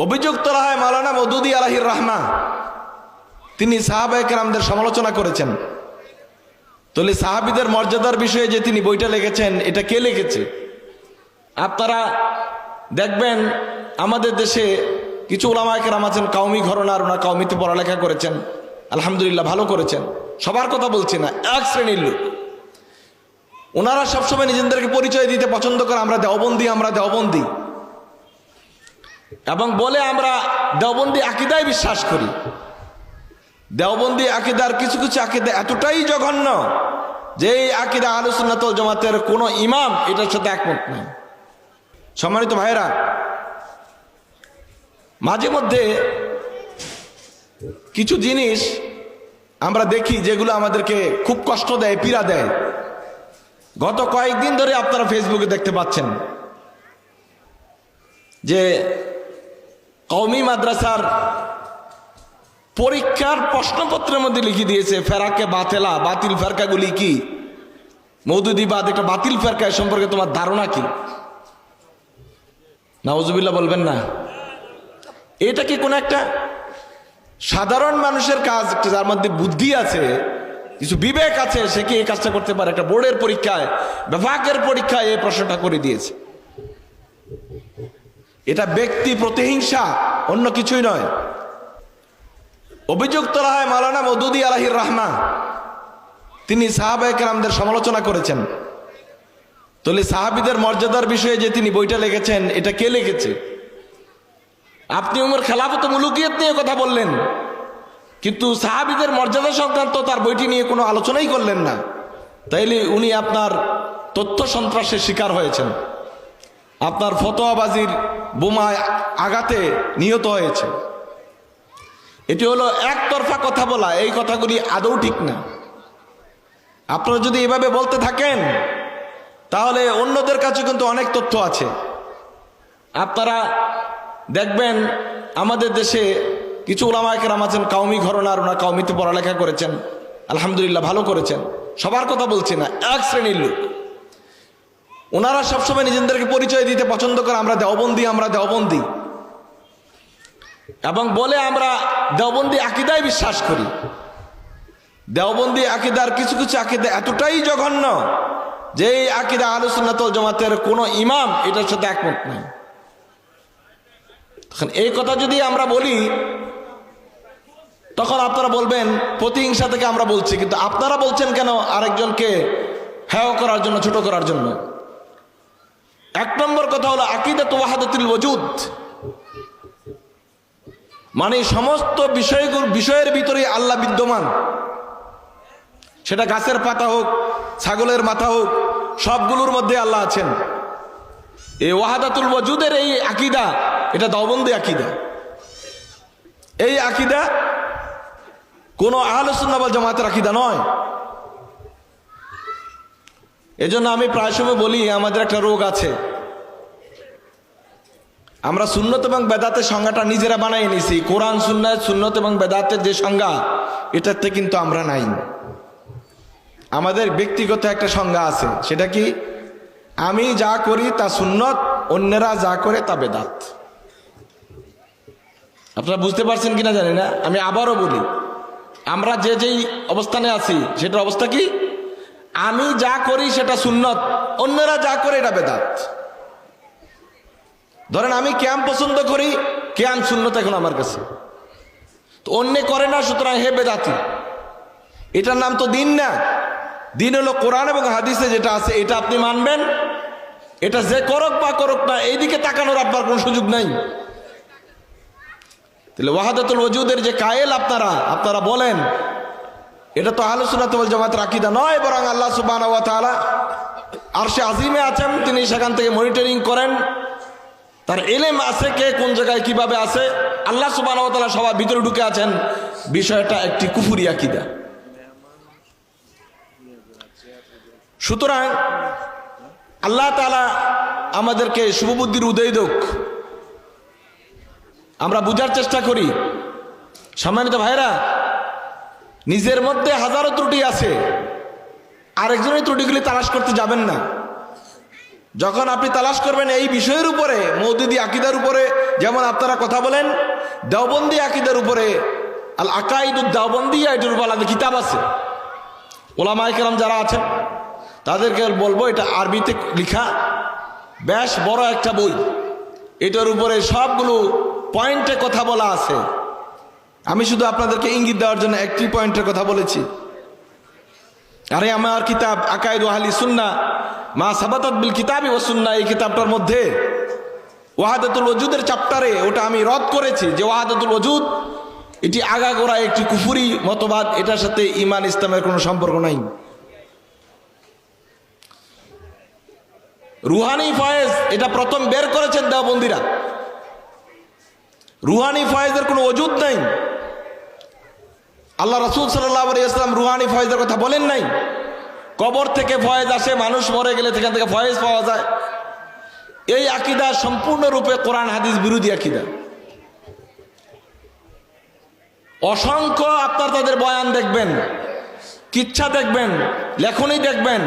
অভিযোগ তোলা হয় মাওলানা মওদুদী আলাইহির রাহমা, তিনি সাহাবায়ে কেরামদের সমালোচনা করেছেন। তাহলে সাহাবীদের মর্যাদার বিষয়ে যে তিনি বইটা লিখেছেন, এটা কে লিখেছে? আপনারা দেখবেন আমাদের দেশে কিছু উলামায়ে কেরাম আছেন কওমি ঘরানার, ওনারা কওমিতে পড়ালেখা করেছেন, আলহামদুলিল্লাহ ভালো করেছেন, সবার কথা বলছি না, এক শ্রেণীর লোক। ওনারা সবসময় নিজেদেরকে পরিচয় দিতে পছন্দ করে, আমরা দেওবন্দি, আমরা দেওবন্দি, এবং বলে আমরা দেওবন্দি আকীদায় বিশ্বাস করি। দেওবন্দি আকীদার কিছু কিছু আকীদা এতটাই জঘন্য যে এই আকীদা আহলুস সুন্নাত ওয়াল জামাতের কোনো ইমাম এটার সাথে একমত নয়। সম্মানিত ভাইরা, মাঝে মধ্যে কিছু জিনিস আমরা দেখি যেগুলো আমাদেরকে খুব কষ্ট দেয়, পীড়া দেয়। গত কয়েকদিন ধরে আপনারা ফেসবুকে দেখতে পাচ্ছেন যে কওমি মাদ্রাসার পরীক্ষার প্রশ্নপত্রের মধ্যে লিখে দিয়েছে ফেরাকে বাতেলা, বাতিল ফেরকাগুলি কি, মওদুদীবাদ একটা বাতিল ফেরকা, সম্পর্কে তোমার ধারণা কি? নাউজুবিল্লাহ বলবেন না। এটা কি কোন একটা সাধারণ মানুষের কাজ, যার মধ্যে বুদ্ধি আছে, কিছু বিবেক আছে, সে কি এই কাজটা করতে পারে? একটা বোর্ডের পরীক্ষায়, বিভাগের পরীক্ষায় এই প্রশ্নটা করে দিয়েছে। এটা ব্যক্তি প্রতিহিংসা, অন্য কিছুই নয়। অভিযোগ তোলা হয় মাওলানা মওদুদী আলাইহির রাহমা, তিনি সাহাবায়ে কেরামদের সমালোচনা করেছেন। তাহলে সাহাবীদের মর্যাদার বিষয়ে যে তিনি বইটা লিখেছেন, এটা কে লিখেছে? আপনি উমর খেলাফত মুলুকিয়ত নিয়ে কথা বললেন, কিন্তু সাহাবীদের মর্যাদা সংক্রান্ত তার বইটি নিয়ে কোনো আলোচনাই করলেন না। তাইলে উনি আপনার তথ্য সন্ত্রাসের শিকার হয়েছেন, আপনার ফতোয়াবাজির বোমায় আঘাতে নিহত হয়েছে। এটি হলো একতরফা কথা বলা, এই কথাগুলি আদৌ ঠিক না। আপনারা যদি এভাবে বলতে থাকেন তাহলে অন্যদের কাছে কিন্তু অনেক তথ্য আছে। আপনারা দেখবেন আমাদের দেশে কিছু উলামায়ে কেরাম আছেন কওমি ঘরানার, ওনারা কওমিতে পড়ালেখা করেছেন, আলহামদুলিল্লাহ ভালো করেছেন, সবার কথা বলছি না, এক শ্রেণীর লোক। ওনারা সবসময় নিজেদেরকে পরিচয় দিতে পছন্দ করে, আমরা দেওবন্দি, আমরা দেওবন্দি, এবং বলে আমরা দেওবন্দি আকীদায় বিশ্বাস করি। দেওবন্দি আকীদার কিছু কিছু আকীদা এতটাই জঘন্য যে এই আকীদা আহলুস সুন্নাত ওয়াল জামাতের কোনো ইমাম এটার সাথে একমত নয়। তখন এই কথা যদি আমরা বলি, তখন আপনারা বলবেন প্রতিহিংসা থেকে আমরা বলছি, কিন্তু আপনারা বলছেন কেন আরেকজনকে হেয় করার জন্য, ছোট করার জন্য? এক নম্বর কথা হলো আকীদাতু ওয়াহদাতুল ওয়াজুদ, মানে সমস্ত বিষয়ের ভিতরে আল্লাহ বিদ্যমান। সেটা গাছের পাতা হোক, ছাগলের মাথা হোক, সবগুলোর মধ্যে আল্লাহ আছেন। এই ওয়াহদাতুল ওয়াজুদের এই আকীদা, এটা দেওবন্দি আকীদা। এই আকীদা কোন আহলুস সুন্নাহ ওয়াল জামাতের আকীদা নয়। এজন্য আমি প্রায় সময় বলি, আমাদের একটা রোগ আছে, আমরা সুন্নত এবং বেদাতের সংজ্ঞাটা নিজেরা বানিয়ে নিছি। কোরআন সুন্নাহ, সুন্নত এবং বেদাতের যে সংজ্ঞা, এটাতে কিন্তু আমরা নাই। আমাদের ব্যক্তিগত একটা সংজ্ঞা আছে, সেটা কি? আমি যা করি তা সুন্নত, অন্যরা যা করে তা বেদাত। আপনারা বুঝতে পারছেন কিনা জানি না, আমি আবারও বলি, আমরা যে যেই অবস্থানে আছি সেটার অবস্থা কি? আমি যা করি সেটা সুন্নত, অন্যরা যা করে এটা বেদাত। ধরেন আমি কিয়াম পছন্দ করি, কিয়াম সুন্নত এখন আমার কাছে, তো অন্য করে না, সুতরাং হে বেদাতি। এটার নাম তো দিন না। দিন হলো কোরআন এবং হাদিসে যেটা আছে এটা আপনি মানবেন, এটা যে করক বা করক না, এইদিকে তাকানোর আপনার কোনো সুযোগ নাই। তাহলে ওয়াহদাতুল ওয়াজুদের যে কায়েল আপনারা বলেন, এটা তো আহলুস সুন্নাত ওয়াল জামাতের আকীদা নয়, বরং আল্লাহ সুবহানাহু ওয়া তাআলা আরশে আজিমে আছেন, তিনি সেখান থেকে মনিটরিং করেন। তার ইলম আছে, কে কোন জায়গায় কিভাবে আছে, আল্লাহ সুবহানাহু ওয়া তাআলা সবার ভিতরে ঢুকে আছেন। বিষয়টা একটি কুফরি আকীদা। সুতরাং আল্লাহ তাআলা আমাদেরকে শুভবুদ্ধির উদয় হোক, আমরা বুঝার চেষ্টা করি। সম্মানিত ভাইরা, নিজের মধ্যে হাজারো ত্রুটি আছে, আরেকজনের ত্রুটিগুলি তালাশ করতে যাবেন না। যখন আপনি তালাশ করবেন এই বিষয়ের উপরে, মওদুদী আকীদার উপরে, যেমন আপনারা কথা বলেন দেওবন্দি আকীদার উপরে, আল আকাইদুদ দেওবন্দিয়া, এটার উপর আলাদা কিতাব আছে। ওলামায়ে কেরাম যারা আছেন তাদেরকে বলবো, এটা আরবিতে লেখা, বেশ বড় একটা বই, এটার উপরে সবগুলো পয়েন্টে কথা বলা আছে। আমি শুধু আপনাদেরকে ইঙ্গিত দেওয়ার জন্য একটি পয়েন্টের কথা বলেছি। আরে আমার কিতাব আকাইদু আহলি সুন্নাহ মা সাবাতাত বিল কিতাবি ওয়াস সুন্নাহ, এই কিতাবটার মধ্যে ওয়াহাদাতুল ওজুদের চ্যাপ্টারে ওটা আমি রদ করেছি যে ওয়াহাদাতুল ওজুদ এটি আগাগোড়া একটি কুফরি মতবাদ, এটার সাথে ঈমান ইসলামের কোনো সম্পর্ক নাই। রুহানি ফয়েজ এটা প্রথম বের করেছেন দেওবন্দিরা। রুহানি ফয়েজের কোনো ওজুদ নাই। আল্লাহ রাসূল সাল্লাল্লাহু আলাইহি ওয়াসাল্লাম রুহানি ফয়েজের কথা বলেন নাই। কবর থেকে ফয়েজ আসে, মানুষ মরে গেলে সেখান থেকে ফয়েজ পাওয়া যায়। এই আকীদা সম্পূর্ণরূপে কোরআন হাদিস বিরোধী আকীদা। অসংখ্য আপনার তাদের বয়ান দেখবেন, কিচ্ছা দেখবেন, লেখনী দেখবেন,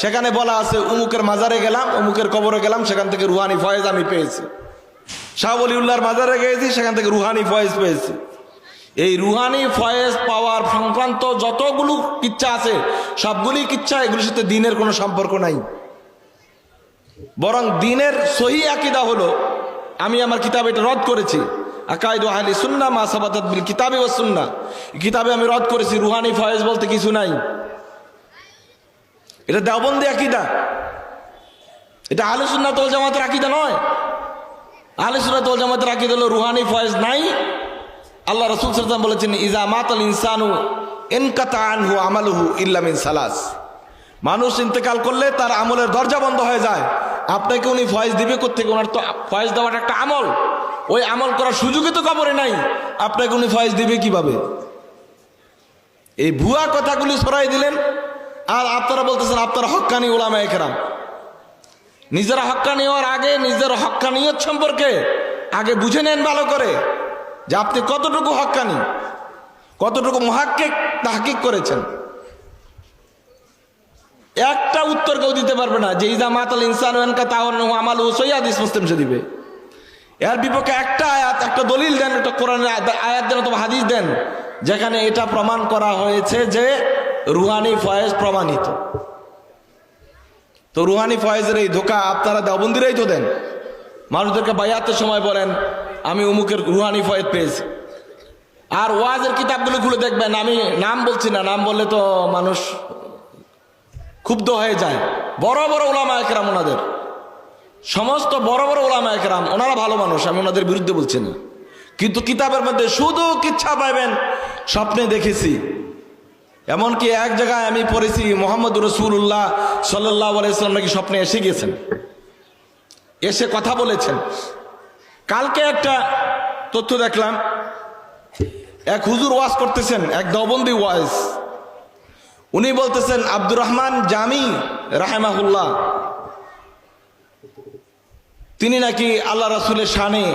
সেখানে বলা আছে উমুকের মাজারে গেলাম, উমুকের কবরে গেলাম, সেখান থেকে রুহানি ফয়েজ আমি পেয়েছি। শাহ ওলিউল্লাহর মাজারে গিয়েছি, সেখান থেকে রুহানি ফয়েজ পেয়েছি। এই রুহানি ফয়েজ পাওয়ার সংক্রান্ত যতগুলো কিচ্ছা আছে সবগুলি কিচ্ছা, এগুলির সাথে দ্বীনের কোনো সম্পর্ক নাই। বরং দ্বীনের সহি আকীদা হলো, আমি আমার কিতাবে এটা রদ করেছি, আকাইদু আহলি সুন্নাহ মা সাবাতাত বিল কিতাবি ওয়াস সুন্নাহ, কিতাবে আমি রদ করেছি রুহানি ফয়েজ বলতে কিছু নাই। এটা দেওবন্দি আকীদা, এটা আহলে সুন্নাত ওয়াল জামাতের আকীদা নয়। আহলে সুন্নাত ওয়াল জামাতের আকীদা হলো রুহানি ফয়েজ নাই। আল্লাহ রাসূল সাল্লাল্লাহু আলাইহি ওয়াসাল্লাম বলেছেন ইজা মাতাল ইনসানু ইনকাতা আনহু আমালুহু ইল্লা মিন সালাস, মানুষ ইন্তেকাল করলে তার আমলের দরজা বন্ধ হয়ে যায়। আপনাকে উনি ফয়েজ দিবে কোত্থেকে? ওনার তো ফয়েজ দেওয়াটা একটা আমল, ওই আমল করার সুযোগই তো কবরে নাই, আপনাকে উনি ফয়েজ দিবে কিভাবে? এই ভুয়া কথাগুলি ছড়াই দিলেন। আর আপনারা বলতেছেন আপনারা হক্কানি উলামায়ে কেরাম। নিজেরা হক্কানি হওয়ার আগে নিজের হক্কানিয়ত সম্পর্কে আগে বুঝে নেন ভালো করে, যে আপনি কতটুকু হক্কানি, কতটুকু মুহাক্কিক তাহকিক করেছেন। একটা উত্তর কেউ দিতে পারবে না যে ইজা মাতাল ইনসানু ইনকাতা আনহু আমালুহু, সহিহ হাদিস মুসলিম শরীফে। এর বিপক্ষে একটা আয়াত, একটা দলিল দেন, একটা কোরআনের আয়াত দেন অথবা হাদিস দেন যেখানে এটা প্রমাণ করা হয়েছে যে রুহানি ফয়েজ প্রমাণিত। তো রুহানি ফয়েজের এই ধোকা আপনারা দেওবন্দিরাই তো দেন। মানুষদেরকে বায়াতের সময় বলেন আমি অমুকের রুহানি ফয়েজ পেয়েছি। আর ওয়াজের কিতাবগুলো খুলে দেখবেন, আমি নাম বলছি না, নাম বললে তো মানুষ ক্ষুব্ধ হয়ে যায়। বড় বড় উলামায়ে কেরাম, ওনাদের সমস্ত বড় বড় উলামায়ে কেরাম, ওনারা ভালো মানুষ, আমি ওনাদের বিরুদ্ধে বলছি না, কিন্তু কিতাবের মধ্যে শুধু কিচ্ছা পাইবেন স্বপ্নে দেখেছি। এমনকি এক জায়গায় আমি পড়েছি মুহাম্মদ রাসূলুল্লাহ সাল্লাল্লাহু আলাইহি ওয়াসাল্লাম নাকি স্বপ্নে এসে গেছেন, এসে কথা বলেছেন। কালকে একটা তথ্য দেখলাম, এক হুজুর ওয়াজ করতেছেন, এক দেওবন্দি ওয়াজ। উনি বলতেছেন আব্দুর রহমান জামি রাহিমাহুল্লাহ, তিনি নাকি আল্লাহ রাসূলের শানে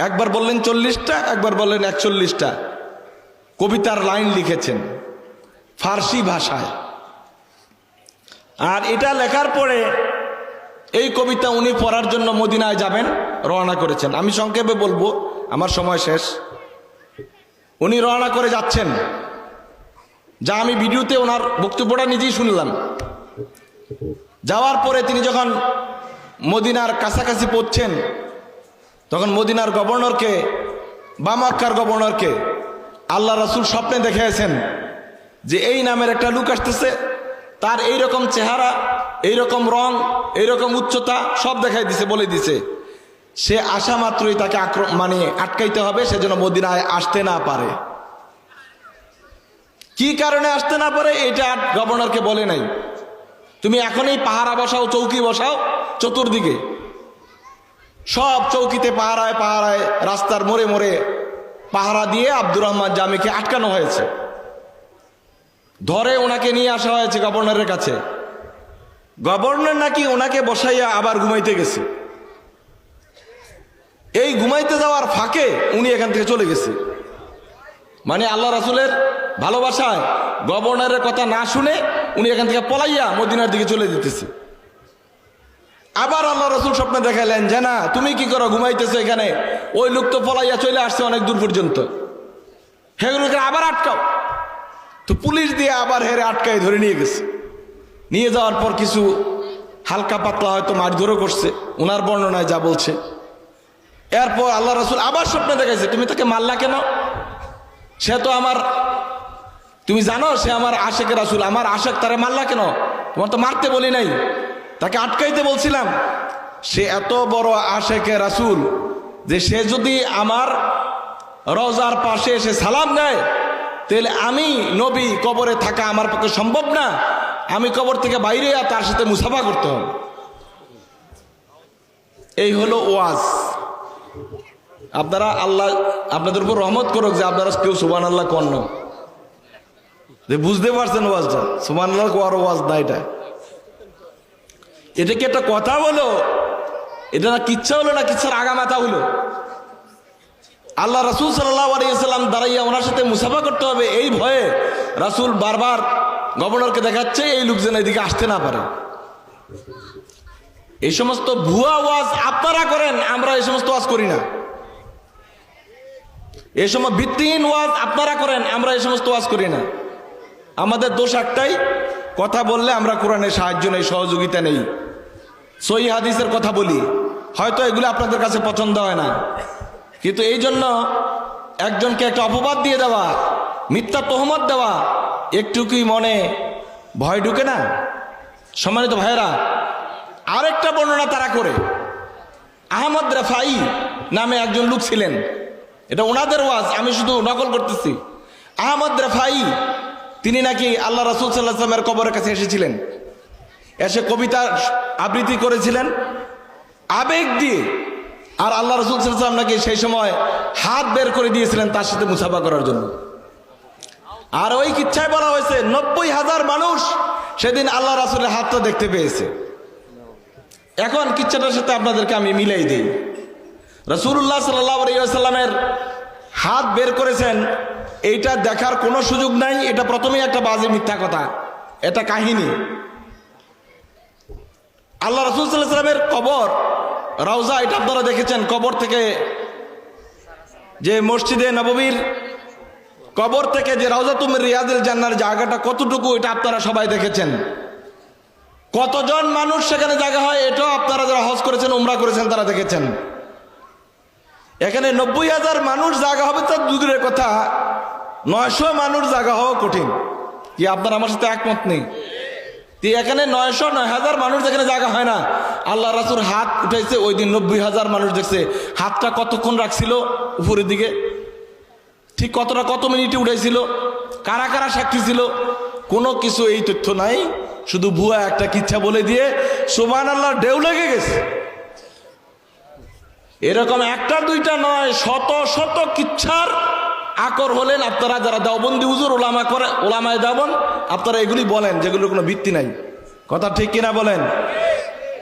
একবার বললেন 40টা, একবার বললেন 41টা কবিতার লাইন লিখেছেন ফার্সি ভাষায়। আর এটা লেখার পরে এই কবিতা উনি পড়ার জন্য মদিনায় যাবেন, রওনা করেছেন। আমি সংক্ষেপে বলবো, আমার সময় শেষ। উনি রওনা করে যাচ্ছেন, যা আমি ভিডিওতে ওনার বক্তব্যটা নিজেই শুনলাম। যাওয়ার পরে তিনি যখন মদিনার কাছাকাছি পৌঁছছেন, তখন মদিনার গভর্নরকে বা মক্কার গভর্নরকে আল্লাহ রাসূল স্বপ্নে দেখিয়েছেন যে এই নামের একটা লোক আসতেছে, তার এইরকম চেহারা, এইরকম রং, এইরকম উচ্চতা সব দেখাই দিছে, বলে দিছে সে আসা মাত্রই তাকে আটকাইতে হবে, সেজন্য মদিনায় আসতে না পারে। কি কারণে আসতে না পারে এটা গভর্নরকে বলে নাই। তুমি এখনই পাহারা বসাও, চৌকি বসাও চতুর্দিকে, সব চৌকিতে পাহারায় পাহারায় রাস্তার মোড়ে মোড়ে পাহারা দিয়ে আব্দুর রহমান জামিকে আটকানো হয়েছে। ধরে ওনাকে নিয়ে আসা হয়েছে গভর্নরের কাছে। গভর্নর নাকি ওনাকে বসাইয়া আবার ঘুমাইতে গেছে। এই ঘুমাইতে যাওয়ার ফাঁকে উনি এখান থেকে চলে গেছে। মানে আল্লাহ রাসূলের ভালোবাসায় গভর্নরের কথা না শুনে উনি এখান থেকে পলাইয়া মদিনার দিকে চলে যেতেছে। আবার আল্লাহ রসুল স্বপ্নে দেখাইলেন যে না তুমি কি করো, ঘুমাইতেছো এখানে, ওই লোক তো পলাইয়া চলে আসছে অনেক দূর পর্যন্ত, সেগুলোকে আবার আটকাও। তো পুলিশ দিয়ে আবার হেরে আটকাই ধরে নিয়ে গেছে। নিয়ে যাওয়ার পর কিছু হালকা পাতলা হয়তো মারধরও করছে, ওনার বর্ণনায় যা বলছে। এরপর আল্লাহ রসুল আবার স্বপ্নে দেখাইছে, তুমি তাকে মারলা কেন? সে তো আমার, তুমি জানো সে আমার আশেকের রাসূল, আমার আশেক, তারে মারলা কেন? তোমার তো মারতে বলি নাই, তাকে আটকাইতে বলছিলাম। সে এত বড় আশেকের রাসূল যে সে যদি আমার রওজার পাশে এসে সালাম দেয়, তাহলে আমি নবী কবরে থাকা আমার পক্ষে সম্ভব না, আমি কবর থেকে বাইরে তার সাথে মুসাফা করতে হবে। এই হলো ওয়াজ। আপনারা, আল্লাহ আপনাদের উপর রহমত করুক যে আপনারা কেউ সুবহানাল্লাহ কোন না, যে বুঝতে পারছেন ওয়াজটা। সুবহানাল্লাহ কোয়ার ওয়াজ না, এটা কি একটা কথা হলো? এটা না কিচ্ছা হলো, না কিচ্ছার আগামাথা হলো? আল্লাহ রাসূল সাল্লাল্লাহু আলাইহি ওয়াসাল্লাম দাঁড়াইয়া ওনার সাথে মুসাফা করতে হবে, এই ভয়ে রাসূল বারবার গভর্নরকে দেখাচ্ছে এই লোক যেন এদিকে আসতে না পারে। এই সমস্ত ভুয়া ওয়াজ আপনারা করেন, আমরা এই সমস্ত ওয়াজ করি না। এই সময় ভিত্তিহীন ওয়াজ আপনারা করেন, আমরা এই সমস্ত ওয়াজ করি না। আমাদের দোষ একটাই, কথা বললে আমরা কোরআনের সাহায্য নেই, সহযোগিতা নেই, সহিহ হাদিসের কথা বলি। হয়তো এগুলো আপনাদের কাছে পছন্দ হয় না, কিন্তু এই জন্য একজনকে একটা অপবাদ দিয়ে দেওয়া, মিথ্যা তহমত দেওয়া, একটু কি মনে ভয় ঢুকে না? সম্মানিত ভাইয়েরা, আরেকটা বর্ণনা তারা করে, আহমদ রাফাই নামে একজন লোক ছিলেন, এটা ওনাদের ওয়াজ, আমি শুধু নকল করতেছি। আহমদ রাফাই তিনি নাকি আল্লাহ রাসূল সাল্লাল্লাহু আলাইহি ওয়াসাল্লামের কবরের কাছে এসেছিলেন, এসে কবিতা আবৃত্তি করেছিলেন আবেগ দিয়ে। আর আল্লাহ রাসূল সাল্লাল্লাহু আলাইহি ওয়াসাল্লাম নাকি সেই সময় হাত বের করে দিয়েছিলেন তার সাথে মুসাফা করার জন্য। আর ওই কিচ্ছায় বলা হয়েছে 90,000 মানুষ সেদিন আল্লাহ রাসূলের হাতটা দেখতে পেয়েছে। এখন কিচ্ছাটার সাথে আপনাদেরকে আমি মিলাই দিই। রাসূলুল্লাহ সাল্লাল্লাহু আলাইহি ওয়াসাল্লামের হাত বের করেছেন, এইটা দেখার কোনো সুযোগ নাই। এটা প্রথমেই একটা বাজে মিথ্যা কথা, এটা কাহিনী। আল্লাহ রাসূল সাল্লাল্লাহু আলাইহি ওয়াসাল্লামের কবর রওজা, এটা আপনারা দেখেছেন। কবর থেকে যে মসজিদে নববীর কবর থেকে যে রাউজাতুম মিন রিয়াদিল জান্নার জায়গাটা কতটুকু, এটা আপনারা সবাই দেখেছেন। কতজন মানুষ সেখানে জায়গা হয়, এটাও আপনারা যারা হজ করেছেন, উমরা করেছেন, তারা দেখেছেন। এখানে 90,000 মানুষ জায়গা হবে তার দূরের কথা, 900 মানুষ জায়গা হওয়া কঠিন। কি আপনারা আমার সাথে একমত নেই? এখানে 900-9,000 মানুষ যেখানে জায়গা হয় না, আল্লাহ রাসূল হাত উঠাইছে, ওই দিন 90,000 মানুষ দেখছে। হাতটা কতক্ষণ রাখছিল উপরের দিকে, ঠিক কত মিনিটে উঠাইছিল, কারা কারা সাক্ষী ছিল, কোনো কিছু এই তথ্য নাই। শুধু ভুয়া একটা কিচ্ছা বলে দিয়ে সুবহানাল্লাহ ঢেউ লেগে গেছে। এরকম একটা দুইটা নয়, শত শত কিচ্ছার আকর হলেন আপনারা যারা দেওবন্দি হুজুর, ওলামায়ে দেওবন্দ, আপনারা এগুলি বলেন যেগুলোর কোনো ভিত্তি নাই। কথা ঠিক কিনা বলেন?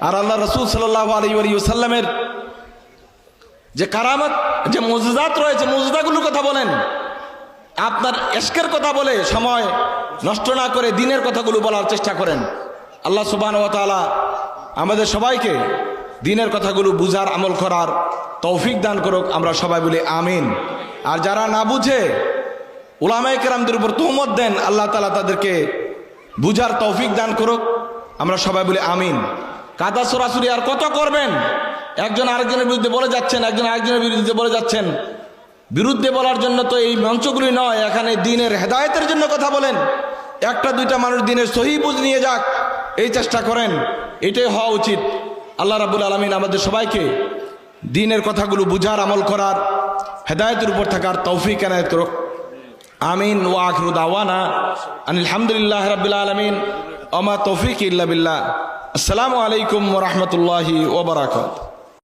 আর আল্লাহ রাসূল সাল্লাল্লাহু আলাইহি ওয়াসাল্লামের যে কারামত, যে মুজিজাত রয়েছে, মুজিজাগুলোর কথা বলেন, আপনার ইশকের কথা বলে সময় নষ্ট না করে দ্বীনের কথাগুলো বলার চেষ্টা করেন। আল্লাহ সুবহানাহু ওয়া তাআলা আমাদের সবাইকে দ্বীনের কথাগুলো বুঝার, আমল করার তৌফিক দান করুক। আমরা সবাই বলি আমিন। আর যারা না বুঝে উলামায়ে কেরামদের উপর তুহমত দেন, আল্লাহ তাআলা তাদেরকে বুঝার তৌফিক দান করুক। আমরা সবাই বলি আমিন। কাদা সরাসরি আর কত করবেন? একজন আরেকজনের বিরুদ্ধে বলে যাচ্ছেন, একজন আরেকজনের বিরুদ্ধে বলে যাচ্ছেন। বিরুদ্ধে বলার জন্য তো এই মঞ্চগুলি নয়, এখানে দ্বীনের হেদায়েতের জন্য কথা বলেন। একটা দুইটা মানুষ দ্বীনের সহি বুঝ নিয়ে যাক, এই চেষ্টা করেন, এটাই হওয়া উচিত। আল্লাহ রাব্বুল আলামিন আমাদের সবাইকে দ্বীনের কথাগুলো বুঝার, আমল করার, হেদায়েতের উপর থাকার তৌফিক এনায়েত করুক। আমিন। ওয়া আখিরু দাওয়ানা আনিল হামদুলিল্লাহি রাব্বিল আলামিন ওয়া মা তৌফিক ইল্লা বিল্লাহ। আসসালামু আলাইকুম ওয়া রাহমাতুল্লাহি ওয়া বারাকাতুহু।